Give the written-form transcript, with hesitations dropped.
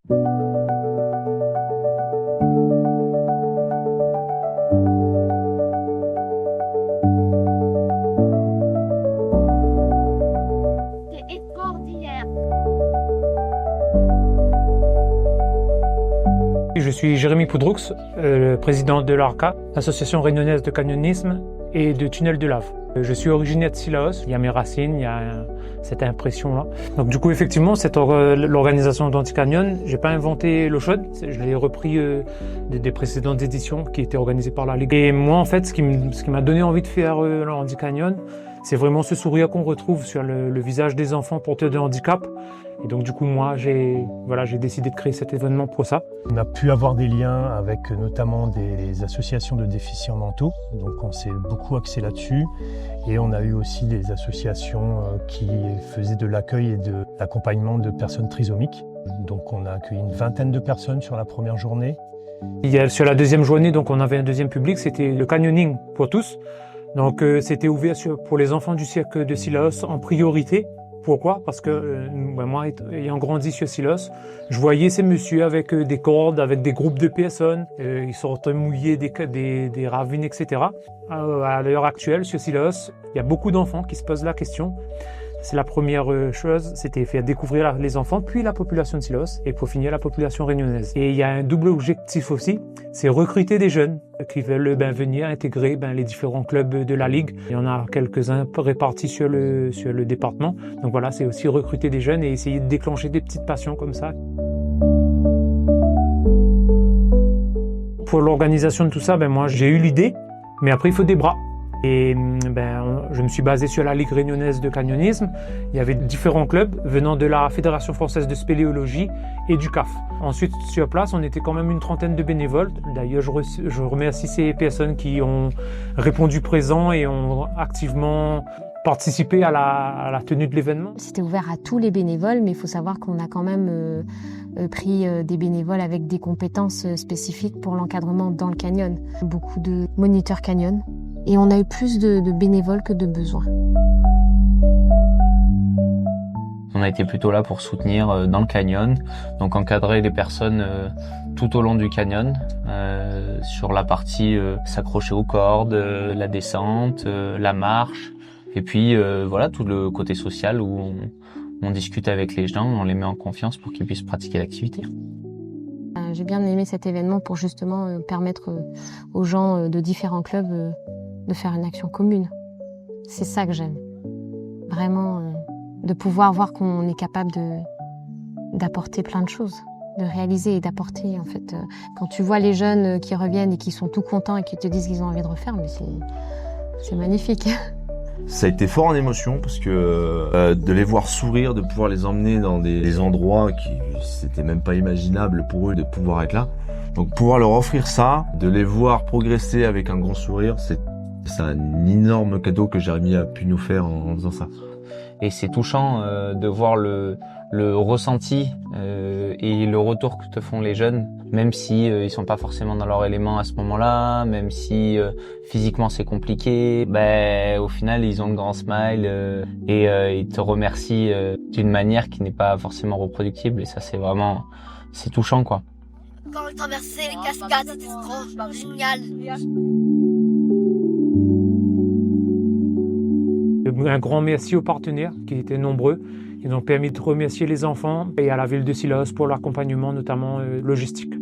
C'est extraordinaire. Je suis Jérémy Poudroux, le président de l'ARCA, l'association réunionnaise de canyonisme et de tunnels de lave. Je suis originaire de Cilaos, il y a mes racines, il y a cette impression-là. Donc du coup, effectivement, l'organisation d'Anticanyon, j'ai pas inventé l'eau chaude, je l'ai repris des précédentes éditions qui étaient organisées par la Ligue. Et moi, en fait, ce qui m'a donné envie de faire l'Anticanyon, c'est vraiment ce sourire qu'on retrouve sur le visage des enfants porteurs de handicap. Et donc du coup, moi, j'ai décidé de créer cet événement pour ça. On a pu avoir des liens avec notamment des associations de déficients mentaux, donc on s'est beaucoup axé là-dessus. Et on a eu aussi des associations qui faisaient de l'accueil et de l'accompagnement de personnes trisomiques. Donc on a accueilli une vingtaine de personnes sur la première journée. Sur la deuxième journée, donc on avait un deuxième public, c'était le canyoning pour tous. Donc c'était ouvert pour les enfants du cirque de Cilaos en priorité. Pourquoi? Parce que moi, ayant grandi sur Cilaos, je voyais ces messieurs avec des cordes, avec des groupes de personnes. Ils sortaient mouiller des ravines, etc. À l'heure actuelle, sur Cilaos, il y a beaucoup d'enfants qui se posent la question. C'est la première chose, c'était faire découvrir les enfants, puis la population de Cilaos, et pour finir, la population réunionnaise. Et il y a un double objectif aussi, c'est recruter des jeunes qui veulent venir intégrer les différents clubs de la Ligue. Il y en a quelques-uns répartis sur le département. Donc voilà, c'est aussi recruter des jeunes et essayer de déclencher des petites passions comme ça. Pour l'organisation de tout ça, moi j'ai eu l'idée, mais après il faut des bras. Et je me suis basé sur la Ligue réunionnaise de canyonisme. Il y avait différents clubs venant de la Fédération française de spéléologie et du CAF. Ensuite, sur place, on était quand même une trentaine de bénévoles. D'ailleurs, je remercie ces personnes qui ont répondu présent et ont activement participé à la tenue de l'événement. C'était ouvert à tous les bénévoles, mais il faut savoir qu'on a quand même pris des bénévoles avec des compétences spécifiques pour l'encadrement dans le canyon. Beaucoup de moniteurs canyon. Et on a eu plus de bénévoles que de besoins. On a été plutôt là pour soutenir dans le canyon, donc encadrer les personnes tout au long du canyon, sur la partie s'accrocher aux cordes, la descente, la marche, et puis voilà tout le côté social où on discute avec les gens, on les met en confiance pour qu'ils puissent pratiquer l'activité. J'ai bien aimé cet événement pour justement permettre aux gens de différents clubs de faire une action commune. C'est ça que j'aime. Vraiment, de pouvoir voir qu'on est capable d'apporter plein de choses, de réaliser et d'apporter, en fait. Quand tu vois les jeunes qui reviennent et qui sont tout contents et qui te disent qu'ils ont envie de refaire, mais c'est magnifique. Ça a été fort en émotion parce que de les voir sourire, de pouvoir les emmener dans des endroits qui c'était même pas imaginable pour eux de pouvoir être là. Donc pouvoir leur offrir ça, de les voir progresser avec un grand sourire, c'est un énorme cadeau que Jérémy a pu nous faire en faisant ça. Et c'est touchant de voir le ressenti et le retour que te font les jeunes, même si ils sont pas forcément dans leur élément à ce moment-là, même si physiquement c'est compliqué, au final ils ont le grand smile et ils te remercient d'une manière qui n'est pas forcément reproductible, et ça c'est touchant quoi. Quand on traversait les cascades, c'était trop génial. Un grand merci aux partenaires qui étaient nombreux. Ils ont permis de remercier les enfants et à la ville de Cilaos pour l'accompagnement notamment logistique.